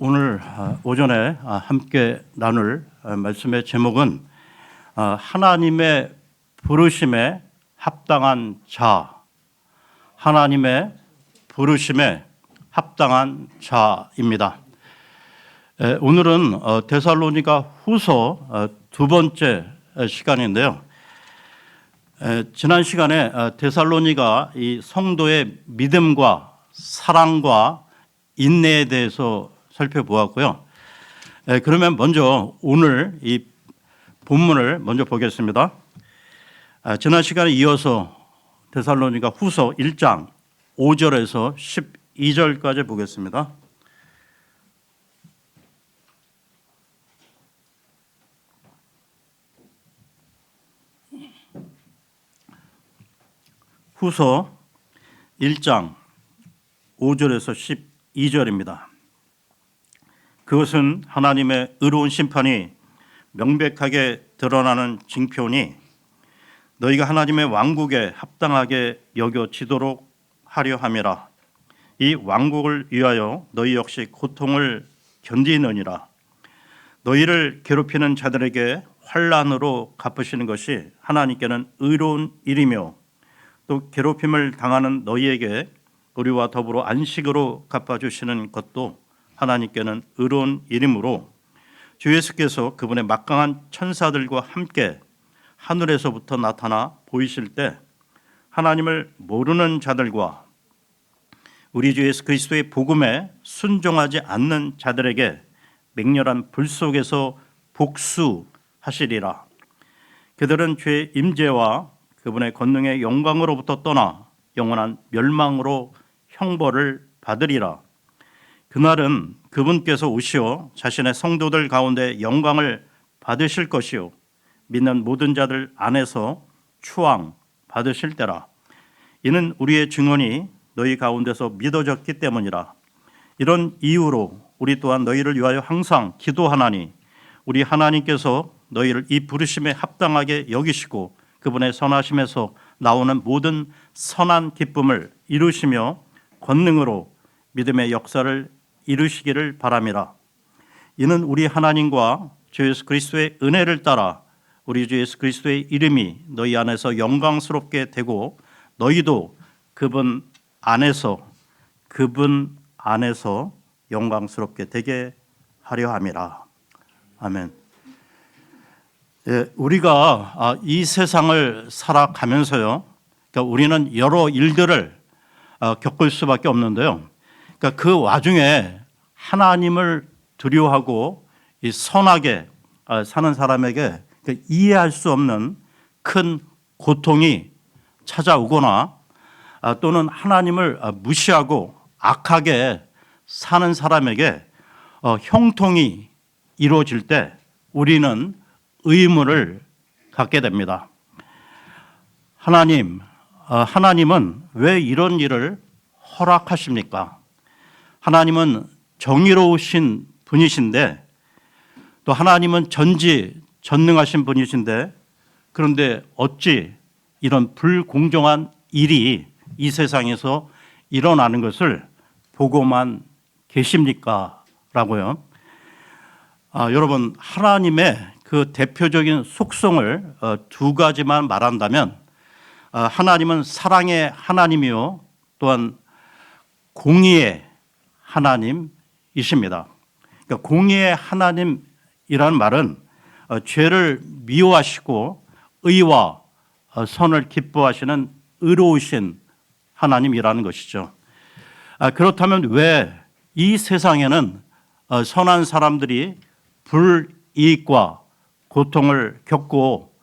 오늘 오전에 함께 나눌 말씀의 제목은 하나님의 부르심에 합당한 자, 하나님의 부르심에 합당한 자입니다. 오늘은 데살로니가 후서 두 번째 시간인데요. 지난 시간에 데살로니가 이 성도의 믿음과 사랑과 인내에 대해서 살펴보았고요. 그러면 먼저 오늘 이 본문을 먼저 보겠습니다. 지난 시간에 이어서 데살로니가 후서 1장 5절에서 12절까지 보겠습니다. 후서 1장 5절에서 12절입니다. 그것은 하나님의 의로운 심판이 명백하게 드러나는 징표니 너희가 하나님의 왕국에 합당하게 여겨지도록 하려 함이라. 이 왕국을 위하여 너희 역시 고통을 견디느니라. 너희를 괴롭히는 자들에게 환난으로 갚으시는 것이 하나님께는 의로운 일이며 또 괴롭힘을 당하는 너희에게 우리와 더불어 안식으로 갚아주시는 것도 하나님께는 의로운 일이므로 주 예수께서 그분의 막강한 천사들과 함께 하늘에서부터 나타나 보이실 때 하나님을 모르는 자들과 우리 주 예수 그리스도의 복음에 순종하지 않는 자들에게 맹렬한 불 속에서 복수하시리라. 그들은 죄의 임재와 그분의 권능의 영광으로부터 떠나 영원한 멸망으로 형벌을 받으리라. 그날은 그분께서 오시어 자신의 성도들 가운데 영광을 받으실 것이요 믿는 모든 자들 안에서 추앙 받으실 때라. 이는 우리의 증언이 너희 가운데서 믿어졌기 때문이라. 이런 이유로 우리 또한 너희를 위하여 항상 기도하나니 우리 하나님께서 너희를 이 부르심에 합당하게 여기시고 그분의 선하심에서 나오는 모든 선한 기쁨을 이루시며 권능으로 믿음의 역사를 이루시기를 바람이라. 이는 우리 하나님과 주 예수 그리스도의 은혜를 따라 우리 주 예수 그리스도의 이름이 너희 안에서 영광스럽게 되고 너희도 그분 안에서 영광스럽게 되게 하려 함이라. 아멘. 우리가 이 세상을 살아가면서요, 그러니까 우리는 여러 일들을 겪을 수밖에 없는데요. 그러니까 그 와중에 하나님을 두려워하고 선하게 사는 사람에게 이해할 수 없는 큰 고통이 찾아오거나 또는 하나님을 무시하고 악하게 사는 사람에게 형통이 이루어질 때 우리는 의문을 갖게 됩니다. 하나님은 왜 이런 일을 허락하십니까? 하나님은 정의로우신 분이신데 또 하나님은 전지전능하신 분이신데 그런데 어찌 이런 불공정한 일이 이 세상에서 일어나는 것을 보고만 계십니까? 라고요. 여러분, 하나님의 그 대표적인 속성을 두 가지만 말한다면 하나님은 사랑의 하나님이요 또한 공의의 하나님이십니다. 그러니까 공의의 하나님이라는 말은 죄를 미워하시고 의와 선을 기뻐하시는 의로우신 하나님이라는 것이죠. 그렇다면 왜 이 세상에는 선한 사람들이 불이익과 고통을 겪고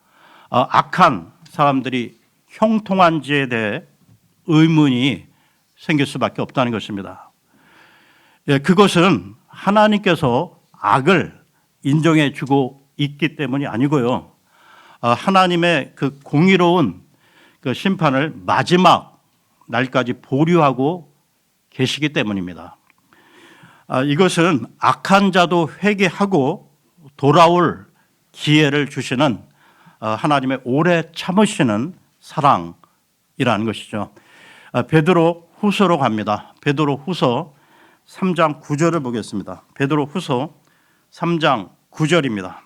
악한 사람들이 형통한지에 대해 의문이 생길 수밖에 없다는 것입니다. 그것은 하나님께서 악을 인정해 주고 있기 때문이 아니고요. 하나님의 그 공의로운 그 심판을 마지막 날까지 보류하고 계시기 때문입니다. 이것은 악한 자도 회개하고 돌아올 기회를 주시는 하나님의 오래 참으시는 사랑이라는 것이죠. 베드로 후서로 갑니다. 베드로 후서 3장 9절을 보겠습니다. 베드로 후서 3장 9절입니다.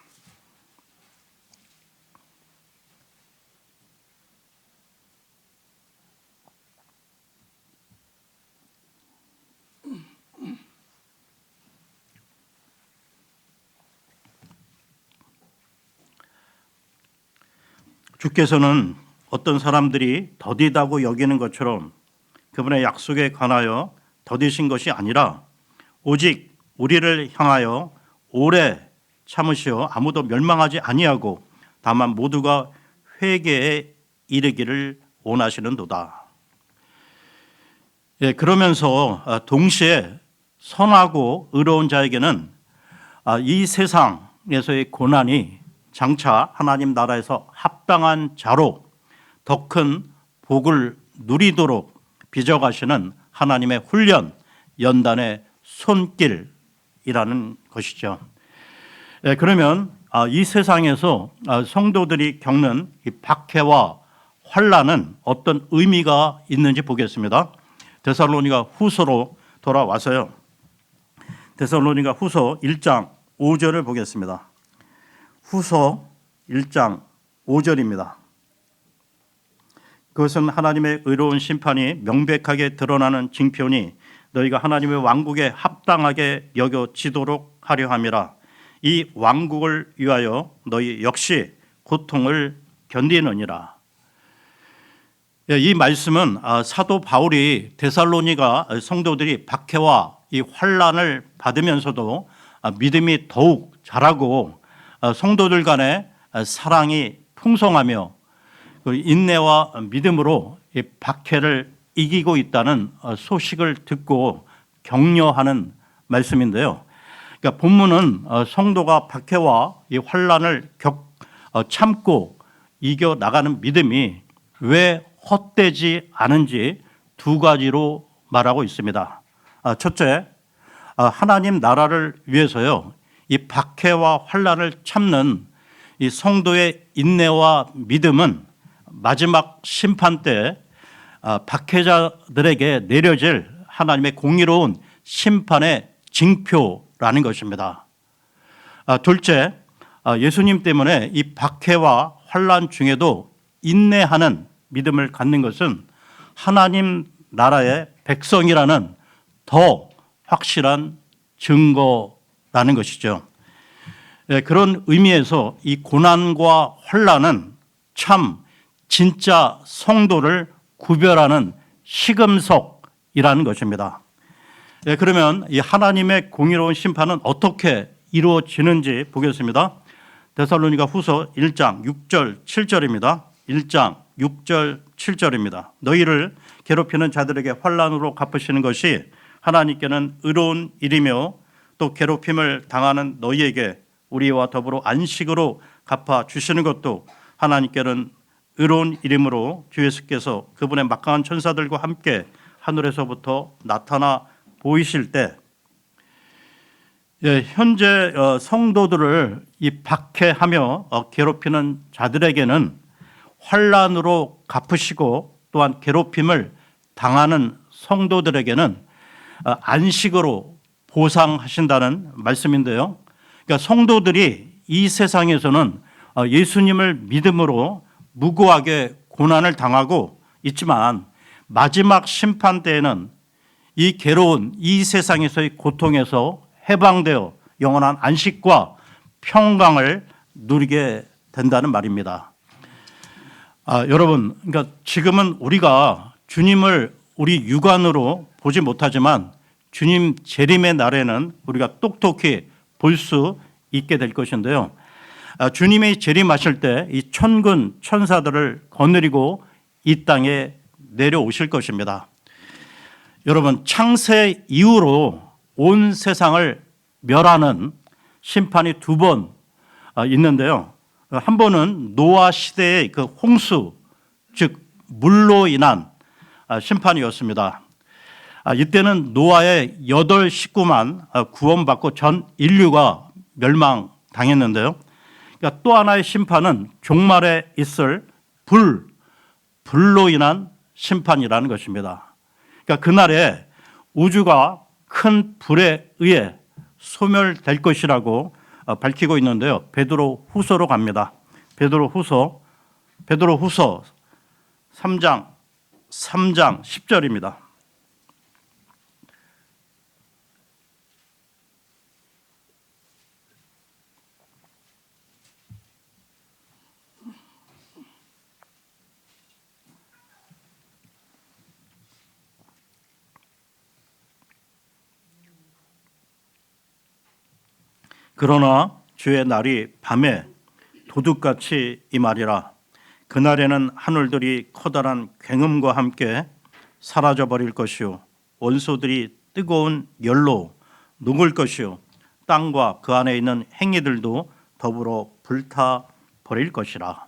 주께서는 어떤 사람들이 더디다고 여기는 것처럼 그분의 약속에 관하여 더디신 것이 아니라 오직 우리를 향하여 오래 참으시어 아무도 멸망하지 아니하고 다만 모두가 회개에 이르기를 원하시는도다. 예, 그러면서 동시에 선하고 의로운 자에게는 이 세상에서의 고난이 장차 하나님 나라에서 합당한 자로 더 큰 복을 누리도록 빚어가시는 하나님의 훈련, 연단의 손길이라는 것이죠. 그러면 이 세상에서 성도들이 겪는 이 박해와 환난은 어떤 의미가 있는지 보겠습니다. 데살로니가 후서로 돌아와서요. 데살로니가 후서 1장 5절을 보겠습니다. 후서 1장 5절입니다. 그것은 하나님의 의로운 심판이 명백하게 드러나는 징표니 너희가 하나님의 왕국에 합당하게 여겨지도록 하려 함이라. 이 왕국을 위하여 너희 역시 고통을 견디느니라. 이 말씀은 사도 바울이 데살로니가 성도들이 박해와 이 환난을 받으면서도 믿음이 더욱 자라고 성도들 간의 사랑이 풍성하며 인내와 믿음으로 이 박해를 이기고 있다는 소식을 듣고 격려하는 말씀인데요. 그러니까 본문은 성도가 박해와 이 환난을 참고 이겨 나가는 믿음이 왜 헛되지 않은지 두 가지로 말하고 있습니다. 첫째, 하나님 나라를 위해서요. 이 박해와 환난을 참는 이 성도의 인내와 믿음은 마지막 심판 때 박해자들에게 내려질 하나님의 공의로운 심판의 징표라는 것입니다. 둘째, 예수님 때문에 이 박해와 환난 중에도 인내하는 믿음을 갖는 것은 하나님 나라의 백성이라는 더 확실한 증거라는 것이죠. 그런 의미에서 이 고난과 환난은 참 진짜 성도를 구별하는 시금석이라는 것입니다. 그러면 이 하나님의 공의로운 심판은 어떻게 이루어지는지 보겠습니다. 데살로니가 후서 1장 6절 7절입니다. 1장 6절 7절입니다. 너희를 괴롭히는 자들에게 환난으로 갚으시는 것이 하나님께는 의로운 일이며 또 괴롭힘을 당하는 너희에게 우리와 더불어 안식으로 갚아 주시는 것도 하나님께는 의로운 일이므로 주 예수께서 그분의 막강한 천사들과 함께 하늘에서부터 나타나 보이실 때 현재 성도들을 이 박해하며 괴롭히는 자들에게는 환난으로 갚으시고 또한 괴롭힘을 당하는 성도들에게는 안식으로 보상하신다는 말씀인데요. 그러니까 성도들이 이 세상에서는 예수님을 믿음으로 무고하게 고난을 당하고 있지만 마지막 심판 때에는 이 괴로운 이 세상에서의 고통에서 해방되어 영원한 안식과 평강을 누리게 된다는 말입니다. 여러분, 그러니까 지금은 우리가 주님을 우리 육안으로 보지 못하지만 주님 재림의 날에는 우리가 똑똑히 볼 수 있게 될 것인데요. 주님이 재림하실 때 이 천군 천사들을 거느리고 이 땅에 내려오실 것입니다. 여러분, 창세 이후로 온 세상을 멸하는 심판이 두 번 있는데요. 한 번은 노아 시대의 그 홍수, 즉 물로 인한 심판이었습니다. 이때는 노아의 8 식구만 구원받고 전 인류가 멸망당했는데요. 그러니까 또 하나의 심판은 종말에 있을 불로 인한 심판이라는 것입니다. 그러니까 그날에 우주가 큰 불에 의해 소멸될 것이라고 밝히고 있는데요. 베드로 후서로 갑니다. 베드로 후서 3장 10절입니다. 그러나 주의 날이 밤에 도둑같이 임하리라. 그날에는 하늘들이 커다란 굉음과 함께 사라져 버릴 것이요 원소들이 뜨거운 열로 녹을 것이요 땅과 그 안에 있는 행위들도 더불어 불타 버릴 것이라.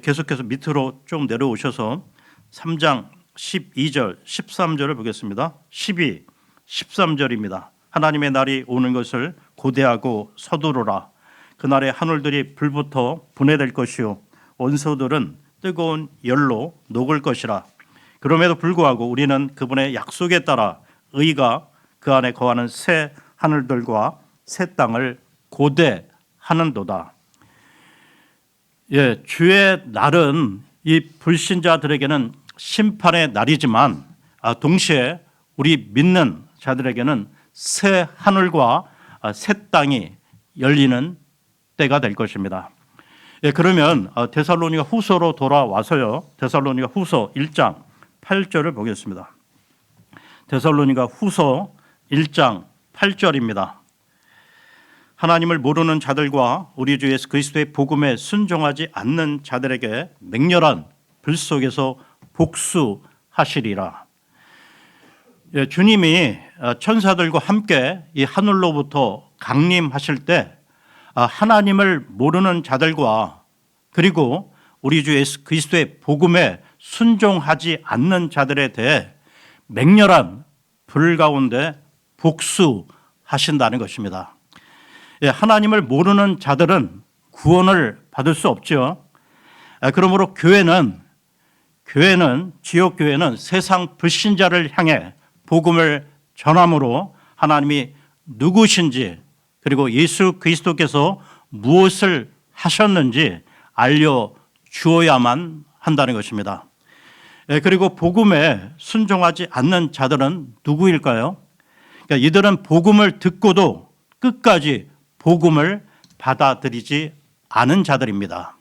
계속해서 밑으로 좀 내려오셔서 3장 12절 13절을 보겠습니다. 12, 13절입니다. 하나님의 날이 오는 것을 고대하고 서두르라. 그날에 하늘들이 불부터 분해될 것이요 원소들은 뜨거운 열로 녹을 것이라. 그럼에도 불구하고 우리는 그분의 약속에 따라 의가 그 안에 거하는 새 하늘들과 새 땅을 고대하는도다. 주의 날은 이 불신자들에게는 심판의 날이지만 동시에 우리 믿는 자들에게는 새 하늘과 새 땅이 열리는 때가 될 것입니다. 그러면 데살로니가 후서로 돌아와서요. 데살로니가 후서 1장 8절을 보겠습니다. 데살로니가 후서 1장 8절입니다. 하나님을 모르는 자들과 우리 주 예수 그리스도의 복음에 순종하지 않는 자들에게 맹렬한 불 속에서 복수하시리라. 주님이 천사들과 함께 이 하늘로부터 강림하실 때 하나님을 모르는 자들과 그리고 우리 주 예수 그리스도의 복음에 순종하지 않는 자들에 대해 맹렬한 불 가운데 복수하신다는 것입니다. 하나님을 모르는 자들은 구원을 받을 수 없죠. 그러므로 교회는 지역교회는 세상 불신자를 향해 복음을 전함으로 하나님이 누구신지 그리고 예수 그리스도께서 무엇을 하셨는지 알려주어야만 한다는 것입니다. 그리고 복음에 순종하지 않는 자들은 누구일까요? 그러니까 이들은 복음을 듣고도 끝까지 복음을 받아들이지 않은 자들입니다.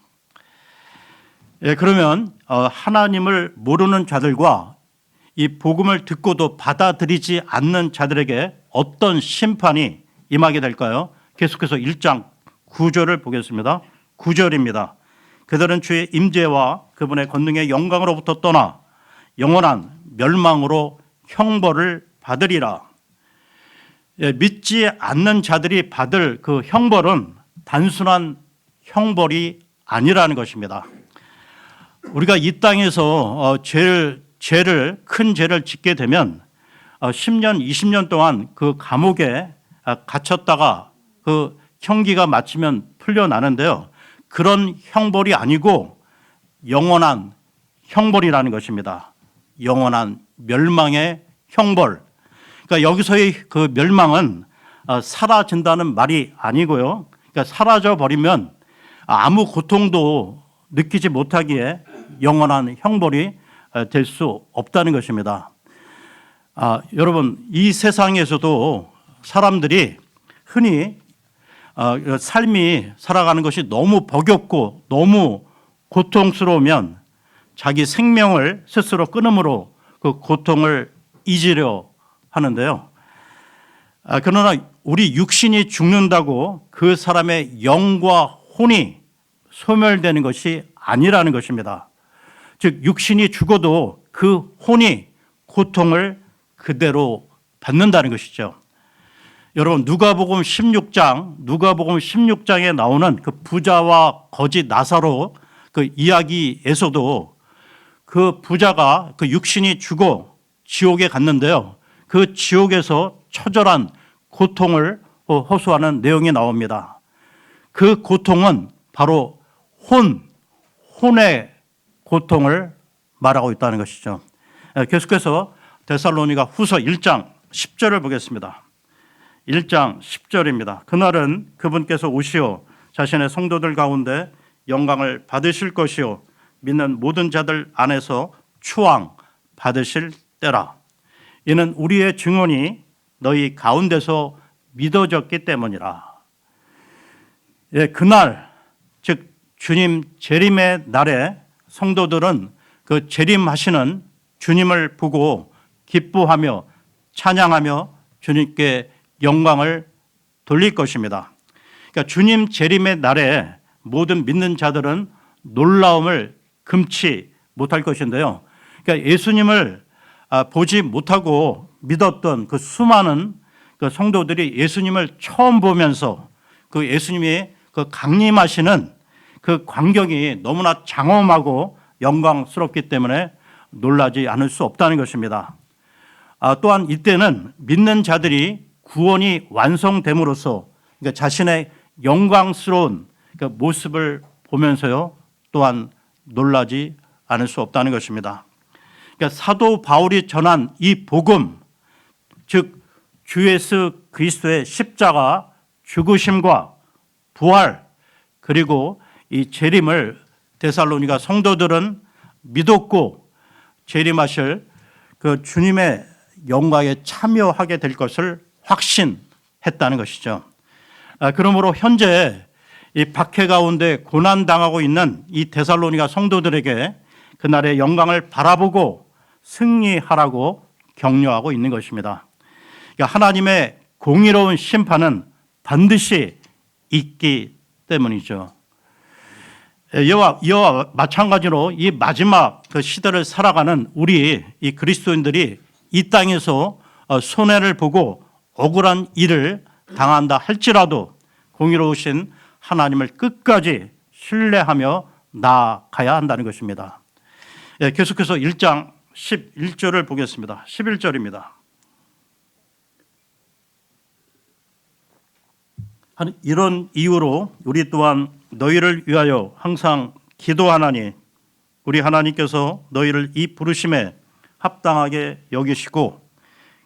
그러면 하나님을 모르는 자들과 이 복음을 듣고도 받아들이지 않는 자들에게 어떤 심판이 임하게 될까요? 계속해서 1장 9절을 보겠습니다. 9절입니다. 그들은 주의 임재와 그분의 권능의 영광으로부터 떠나 영원한 멸망으로 형벌을 받으리라. 믿지 않는 자들이 받을 그 형벌은 단순한 형벌이 아니라는 것입니다. 우리가 이 땅에서 큰 죄를 짓게 되면 10년, 20년 동안 그 감옥에 갇혔다가 그 형기가 마치면 풀려나는데요. 그런 형벌이 아니고 영원한 형벌이라는 것입니다. 영원한 멸망의 형벌. 그러니까 여기서의 그 멸망은 사라진다는 말이 아니고요. 그러니까 사라져 버리면 아무 고통도 느끼지 못하기에 영원한 형벌이 될 수 없다는 것입니다. 여러분, 이 세상에서도 사람들이 흔히 삶이 살아가는 것이 너무 버겁고 너무 고통스러우면 자기 생명을 스스로 끊음으로 그 고통을 잊으려 하는데요. 그러나 우리 육신이 죽는다고 그 사람의 영과 혼이 소멸되는 것이 아니라는 것입니다. 즉 육신이 죽어도 그 혼이 고통을 그대로 받는다는 것이죠. 여러분 누가복음 16장에 나오는 그 부자와 거지 나사로 그 이야기에서도 그 부자가 그 육신이 죽어 지옥에 갔는데요. 그 지옥에서 처절한 고통을 호소하는 내용이 나옵니다. 그 고통은 바로 혼의 고통을 말하고 있다는 것이죠. 계속해서 데살로니가 후서 1장 10절을 보겠습니다. 1장 10절입니다. 그날은 그분께서 오시어 자신의 성도들 가운데 영광을 받으실 것이요 믿는 모든 자들 안에서 추앙 받으실 때라. 이는 우리의 증언이 너희 가운데서 믿어졌기 때문이라. 예, 그날 즉 주님 재림의 날에 성도들은 그 재림하시는 주님을 보고 기뻐하며 찬양하며 주님께 영광을 돌릴 것입니다. 그러니까 주님 재림의 날에 모든 믿는 자들은 놀라움을 금치 못할 것인데요. 그러니까 예수님을 보지 못하고 믿었던 그 수많은 그 성도들이 예수님을 처음 보면서 그 예수님이 그 강림하시는 그 광경이 너무나 장엄하고 영광스럽기 때문에 놀라지 않을 수 없다는 것입니다. 또한 이때는 믿는 자들이 구원이 완성됨으로써 그러니까 자신의 영광스러운 그 모습을 보면서요 또한 놀라지 않을 수 없다는 것입니다. 그러니까 사도 바울이 전한 이 복음, 즉 주 예수 그리스도의 십자가 죽으심과 부활 그리고 이 재림을 데살로니가 성도들은 믿었고 재림하실 그 주님의 영광에 참여하게 될 것을 확신했다는 것이죠. 그러므로 현재 이 박해 가운데 고난당하고 있는 이 데살로니가 성도들에게 그날의 영광을 바라보고 승리하라고 격려하고 있는 것입니다. 그러니까 하나님의 공의로운 심판은 반드시 있기 때문이죠. 이와 마찬가지로 이 마지막 그 시대를 살아가는 우리 이 그리스도인들이 이 땅에서 손해를 보고 억울한 일을 당한다 할지라도 공의로우신 하나님을 끝까지 신뢰하며 나아가야 한다는 것입니다. 계속해서 1장 11절을 보겠습니다. 11절입니다. 이런 이유로 우리 또한 너희를 위하여 항상 기도하나니 우리 하나님께서 너희를 이 부르심에 합당하게 여기시고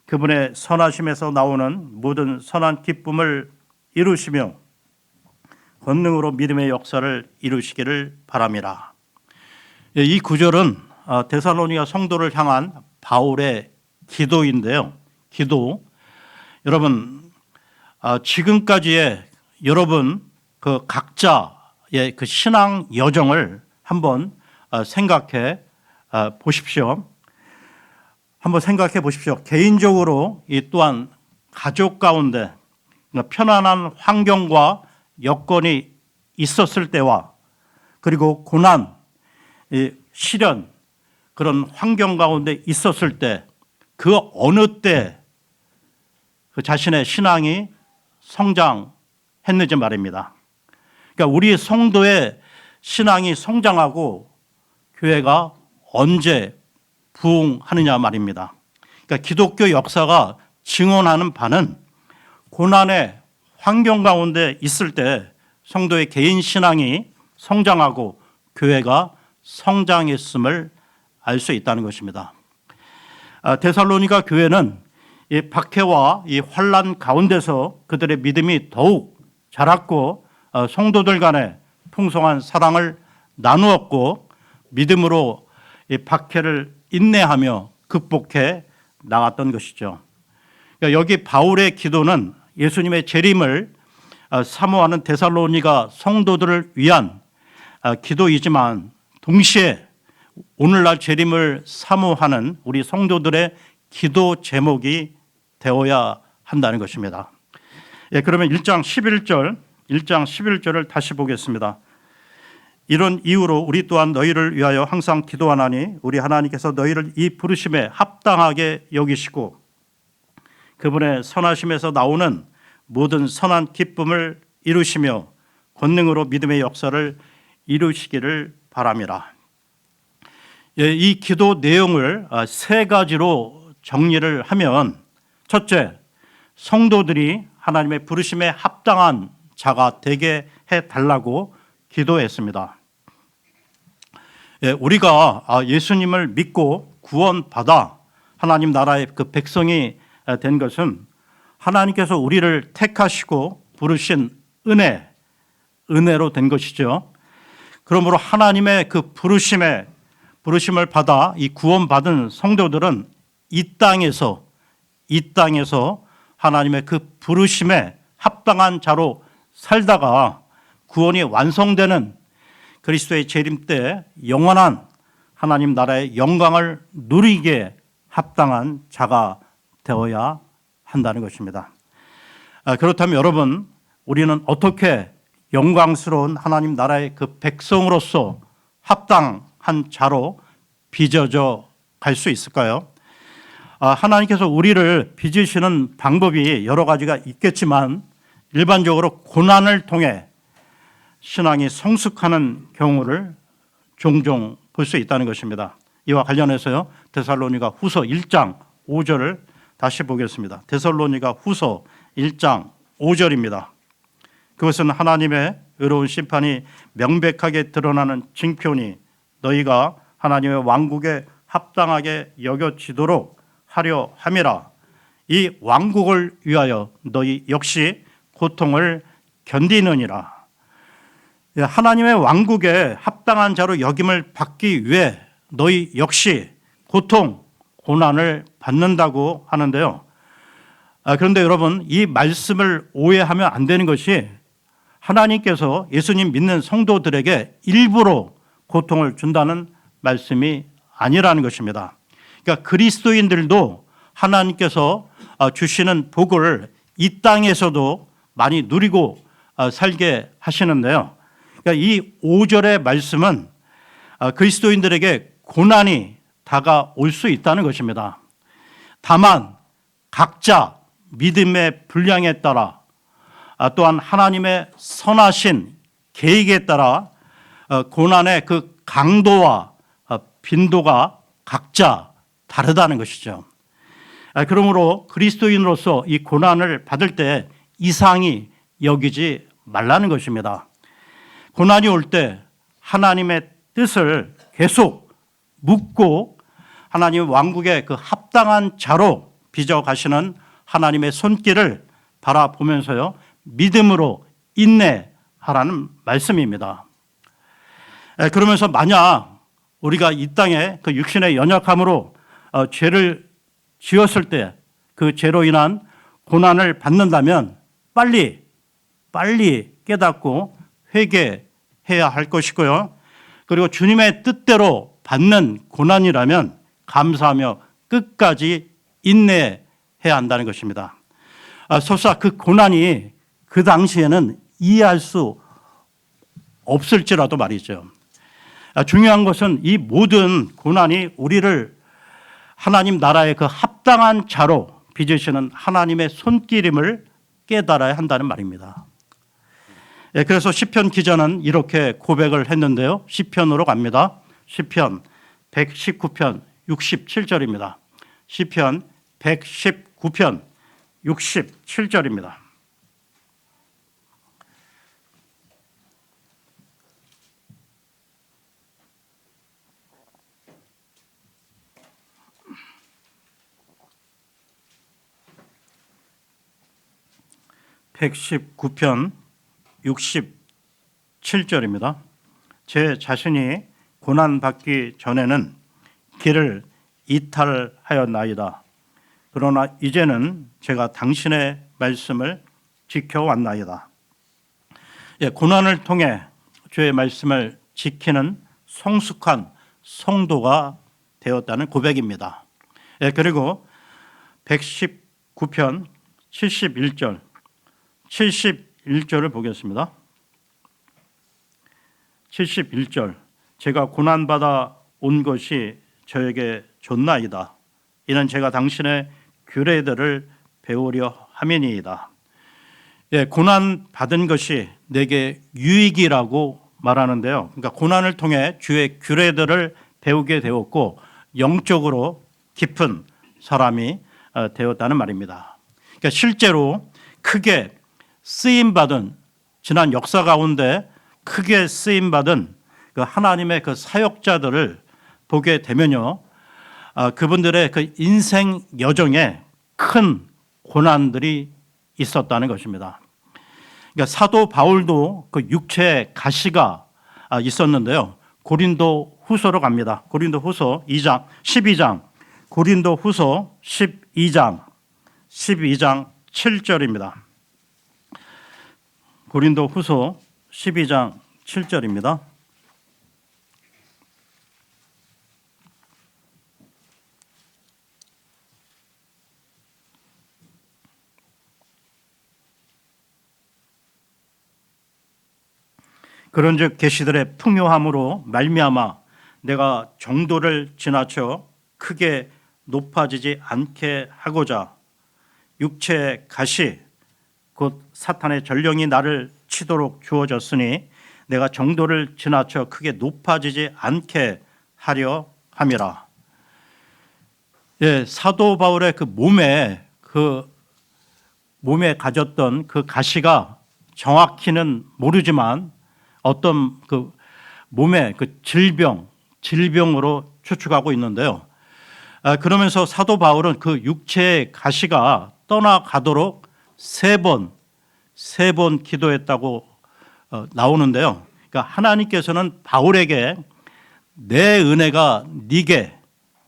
그분의 선하심에서 나오는 모든 선한 기쁨을 이루시며 권능으로 믿음의 역사를 이루시기를 바람이라. 이 구절은 데살로니가 성도를 향한 바울의 기도인데요. 기도. 여러분 지금까지의 여러분 그 각자의 그 신앙 여정을 한번 생각해 보십시오. 한번 생각해 보십시오. 개인적으로 이 또한 가족 가운데 편안한 환경과 여건이 있었을 때와 그리고 고난, 시련 그런 환경 가운데 있었을 때 그 어느 때 그 자신의 신앙이 성장했는지 말입니다. 그러니까 우리 성도의 신앙이 성장하고 교회가 언제 부흥하느냐 말입니다. 그러니까 기독교 역사가 증언하는 바는 고난의 환경 가운데 있을 때 성도의 개인 신앙이 성장하고 교회가 성장했음을 알 수 있다는 것입니다. 데살로니가 교회는 이 박해와 이 환난 가운데서 그들의 믿음이 더욱 자랐고 성도들 간에 풍성한 사랑을 나누었고 믿음으로 이 박해를 인내하며 극복해 나갔던 것이죠. 그러니까 여기 바울의 기도는 예수님의 재림을 사모하는 데살로니가 성도들을 위한 기도이지만 동시에 오늘날 재림을 사모하는 우리 성도들의 기도 제목이 되어야 한다는 것입니다. 그러면 1장 11절을 다시 보겠습니다. 이런 이유로 우리 또한 너희를 위하여 항상 기도하나니 우리 하나님께서 너희를 이 부르심에 합당하게 여기시고 그분의 선하심에서 나오는 모든 선한 기쁨을 이루시며 권능으로 믿음의 역사를 이루시기를 바람이라. 이 기도 내용을 세 가지로 정리를 하면 첫째, 성도들이 하나님의 부르심에 합당한 자가 되게 해달라고 기도했습니다. 우리가 예수님을 믿고 구원받아 하나님 나라의 그 백성이 된 것은 하나님께서 우리를 택하시고 부르신 은혜로 된 것이죠. 그러므로 하나님의 그 부르심을 받아 이 구원받은 성도들은 이 땅에서 하나님의 그 부르심에 합당한 자로 살다가 구원이 완성되는 그리스도의 재림 때 영원한 하나님 나라의 영광을 누리기에 합당한 자가 되어야 한다는 것입니다. 그렇다면 여러분, 우리는 어떻게 영광스러운 하나님 나라의 그 백성으로서 합당한 자로 빚어져 갈 수 있을까요? 하나님께서 우리를 빚으시는 방법이 여러 가지가 있겠지만 일반적으로 고난을 통해 신앙이 성숙하는 경우를 종종 볼 수 있다는 것입니다. 이와 관련해서요, 데살로니가 후서 1장 5절을 다시 보겠습니다. 데살로니가 후서 1장 5절입니다. 그것은 하나님의 의로운 심판이 명백하게 드러나는 징표니 너희가 하나님의 왕국에 합당하게 여겨지도록 하려 함이라. 이 왕국을 위하여 너희 역시 고통을 견디느니라. 하나님의 왕국에 합당한 자로 여김을 받기 위해 너희 역시 고난을 받는다고 하는데요. 그런데 여러분, 이 말씀을 오해하면 안 되는 것이 하나님께서 예수님 믿는 성도들에게 일부러 고통을 준다는 말씀이 아니라는 것입니다. 그러니까 그리스도인들도 하나님께서 주시는 복을 이 땅에서도 많이 누리고 살게 하시는데요. 그러니까 이 5절의 말씀은 그리스도인들에게 고난이 다가올 수 있다는 것입니다. 다만 각자 믿음의 분량에 따라 또한 하나님의 선하신 계획에 따라 고난의 그 강도와 빈도가 각자 다르다는 것이죠. 그러므로 그리스도인으로서 이 고난을 받을 때 이상히 여기지 말라는 것입니다. 고난이 올 때 하나님의 뜻을 계속 묻고 하나님의 왕국의 그 합당한 자로 빚어 가시는 하나님의 손길을 바라보면서요, 믿음으로 인내하라는 말씀입니다. 그러면서 만약 우리가 이 땅에 그 육신의 연약함으로 죄를 지었을 때 그 죄로 인한 고난을 받는다면 빨리 깨닫고 회개해야 할 것이고요. 그리고 주님의 뜻대로 받는 고난이라면 감사하며 끝까지 인내해야 한다는 것입니다. 설사 그 고난이 그 당시에는 이해할 수 없을지라도 말이죠. 중요한 것은 이 모든 고난이 우리를 하나님 나라의 그 합당한 자로 빚으시는 하나님의 손길임을 깨달아야 한다는 말입니다. 그래서 시편 기자는 이렇게 고백을 했는데요. 시편으로 갑니다. 시편 119편 67절입니다. 시편 119편 67절입니다. (119편) 67절입니다. 제 자신이 고난받기 전에는 길을 이탈하였나이다. 그러나 이제는 제가 당신의 말씀을 지켜왔나이다. 고난을 통해 주의 말씀을 지키는 성숙한 성도가 되었다는 고백입니다. 그리고 119편 71절을 보겠습니다. 71절. 제가 고난받아 온 것이 저에게 좋나이다. 이는 제가 당신의 규례들을 배우려 함이니이다. 고난받은 것이 내게 유익이라고 말하는데요. 그러니까 고난을 통해 주의 규례들을 배우게 되었고 영적으로 깊은 사람이 되었다는 말입니다. 그러니까 실제로 크게 쓰임받은, 지난 역사 가운데 크게 쓰임받은 그 하나님의 그 사역자들을 보게 되면요, 그분들의 그 인생 여정에 큰 고난들이 있었다는 것입니다. 그러니까 사도 바울도 그 육체의 가시가 있었는데요. 고린도 후서로 갑니다. 고린도 후서 12장, 고린도 후서 12장 7절입니다. 고린도 후서 12장 7절입니다. 그런즉 계시들의 풍요함으로 말미암아 내가 정도를 지나쳐 크게 높아지지 않게 하고자 육체의 가시 곧 사탄의 전령이 나를 치도록 주어졌으니 내가 정도를 지나쳐 크게 높아지지 않게 하려 함이라. 예, 사도 바울의 그 몸에 가졌던 그 가시가 정확히는 모르지만 어떤 그 몸의 그 질병으로 추측하고 있는데요. 그러면서 사도 바울은 그 육체의 가시가 떠나가도록 세 번 기도했다고 나오는데요. 그러니까 하나님께서는 바울에게 내 은혜가 네게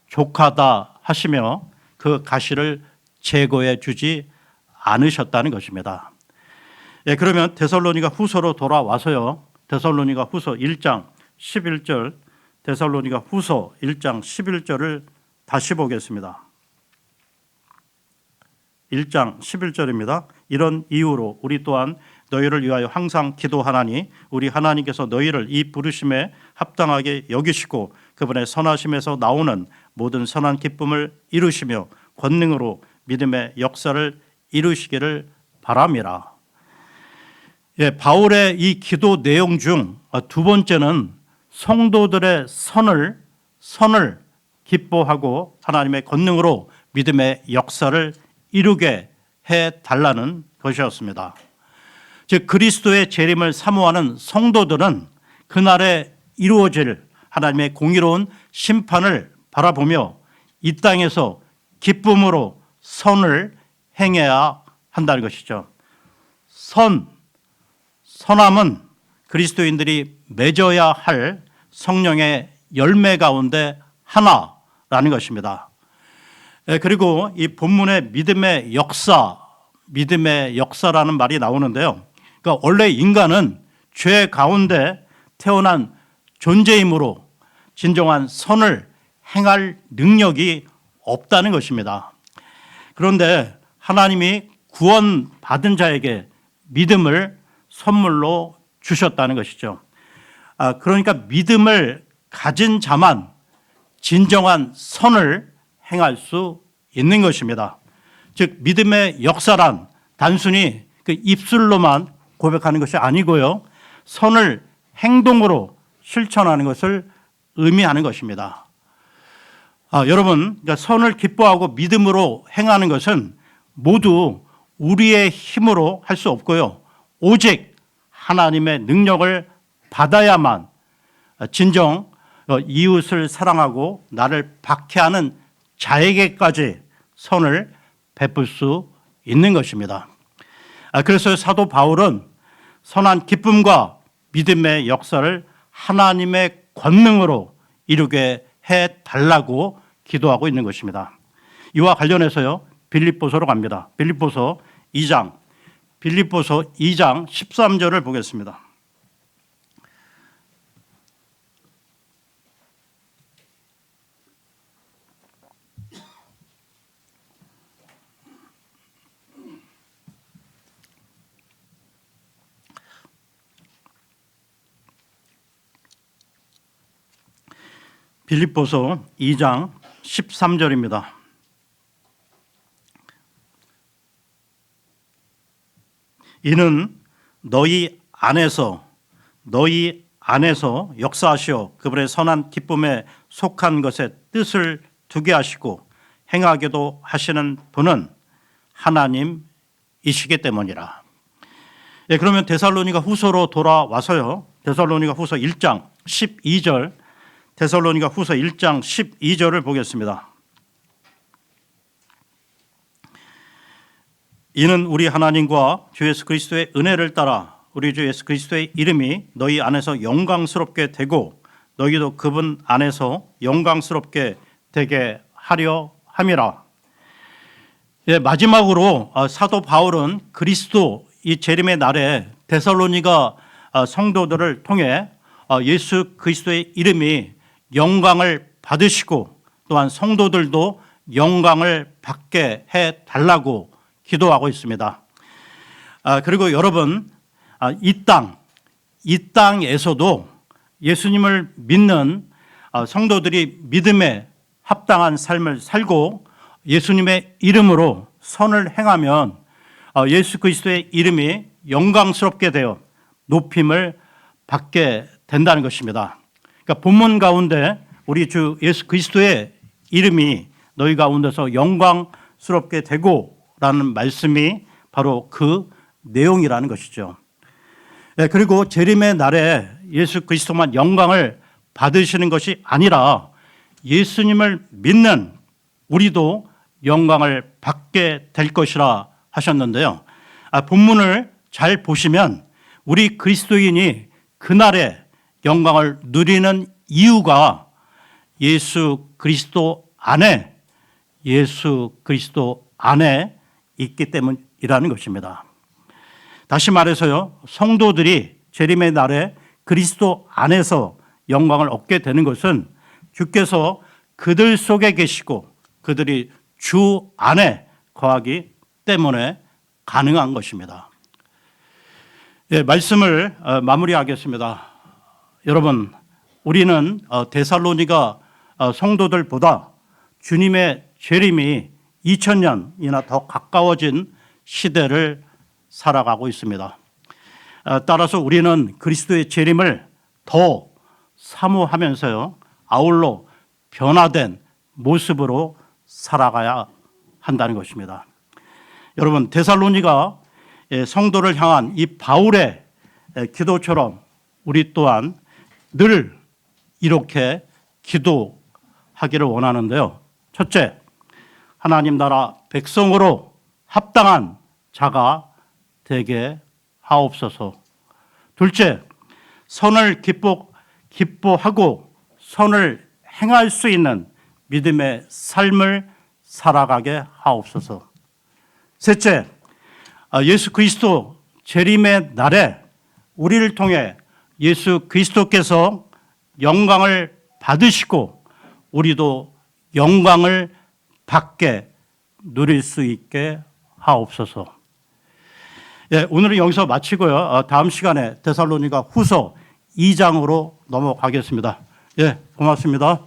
족하다 하시며 그 가시를 제거해 주지 않으셨다는 것입니다. 예, 그러면 데살로니가 후서로 돌아와서요. 데살로니가 후서 1장 11절, 데살로니가 후서 1장 11절을 다시 보겠습니다. 1장 11절입니다. 이런 이유로 우리 또한 너희를 위하여 항상 기도하나니 우리 하나님께서 너희를 이 부르심에 합당하게 여기시고 그분의 선하심에서 나오는 모든 선한 기쁨을 이루시며 권능으로 믿음의 역사를 이루시기를 바람이라. 예, 바울의 이 기도 내용 중 두 번째는 성도들의 선을 기뻐하고 하나님의 권능으로 믿음의 역사를 이루게 해달라는 것이었습니다. 즉 그리스도의 재림을 사모하는 성도들은 그날에 이루어질 하나님의 공의로운 심판을 바라보며 이 땅에서 기쁨으로 선을 행해야 한다는 것이죠. 선함은 그리스도인들이 맺어야 할 성령의 열매 가운데 하나라는 것입니다. 그리고 이 본문의 믿음의 역사라는 말이 나오는데요. 그러니까 원래 인간은 죄 가운데 태어난 존재이므로 진정한 선을 행할 능력이 없다는 것입니다. 그런데 하나님이 구원받은 자에게 믿음을 선물로 주셨다는 것이죠. 그러니까 믿음을 가진 자만 진정한 선을 행할 수 있는 것입니다. 즉 믿음의 역사란 단순히 그 입술로만 고백하는 것이 아니고요. 선을 행동으로 실천하는 것을 의미하는 것입니다. 여러분, 그러니까 선을 기뻐하고 믿음으로 행하는 것은 모두 우리의 힘으로 할 수 없고요. 오직 하나님의 능력을 받아야만 진정 이웃을 사랑하고 나를 박해하는 자에게까지 선을 베풀 수 있는 것입니다. 그래서 사도 바울은 선한 기쁨과 믿음의 역사를 하나님의 권능으로 이루게 해달라고 기도하고 있는 것입니다. 이와 관련해서요. 빌립보서로 갑니다. 빌립보서 2장 13절을 보겠습니다. 빌립보서 2장 13절입니다. 이는 너희 안에서 역사하시어 그분의 선한 기쁨에 속한 것에 뜻을 두게 하시고 행하게도 하시는 분은 하나님이시기 때문이라. 예, 그러면 데살로니가 후서로 돌아와서요. 데살로니가 후서 1장 12절 데살로니가 후서 1장 12절을 보겠습니다. 이는 우리 하나님과 주 예수 그리스도의 은혜를 따라 우리 주 예수 그리스도의 이름이 너희 안에서 영광스럽게 되고 너희도 그분 안에서 영광스럽게 되게 하려 함이라. 예, 마지막으로 사도 바울은 그리스도 이 재림의 날에 데살로니가 성도들을 통해 예수 그리스도의 이름이 영광을 받으시고 또한 성도들도 영광을 받게 해달라고 기도하고 있습니다. 그리고 여러분, 이 땅에서도 예수님을 믿는 성도들이 믿음에 합당한 삶을 살고 예수님의 이름으로 선을 행하면 예수 그리스도의 이름이 영광스럽게 되어 높임을 받게 된다는 것입니다. 그러니까 본문 가운데 우리 주 예수 그리스도의 이름이 너희 가운데서 영광스럽게 되고라는 말씀이 바로 그 내용이라는 것이죠. 그리고 재림의 날에 예수 그리스도만 영광을 받으시는 것이 아니라 예수님을 믿는 우리도 영광을 받게 될 것이라 하셨는데요. 본문을 잘 보시면 우리 그리스도인이 그날에 영광을 누리는 이유가 예수 그리스도 안에 있기 때문이라는 것입니다. 다시 말해서요, 성도들이 재림의 날에 그리스도 안에서 영광을 얻게 되는 것은 주께서 그들 속에 계시고 그들이 주 안에 거하기 때문에 가능한 것입니다. 예, 말씀을 마무리하겠습니다. 여러분, 우리는 데살로니가 성도들보다 주님의 재림이 2000년이나 더 가까워진 시대를 살아가고 있습니다. 따라서 우리는 그리스도의 재림을 더 사모하면서요, 아울러 변화된 모습으로 살아가야 한다는 것입니다. 여러분, 데살로니가 성도를 향한 이 바울의 기도처럼 우리 또한 늘 이렇게 기도하기를 원하는데요. 첫째, 하나님 나라 백성으로 합당한 자가 되게 하옵소서. 둘째, 선을 기뻐하고 선을 행할 수 있는 믿음의 삶을 살아가게 하옵소서. 셋째, 예수 그리스도 재림의 날에 우리를 통해 예수 그리스도께서 영광을 받으시고 우리도 영광을 받게 누릴 수 있게 하옵소서. 예, 오늘은 여기서 마치고요. 다음 시간에 데살로니가 후서 2장으로 넘어가겠습니다. 예, 고맙습니다.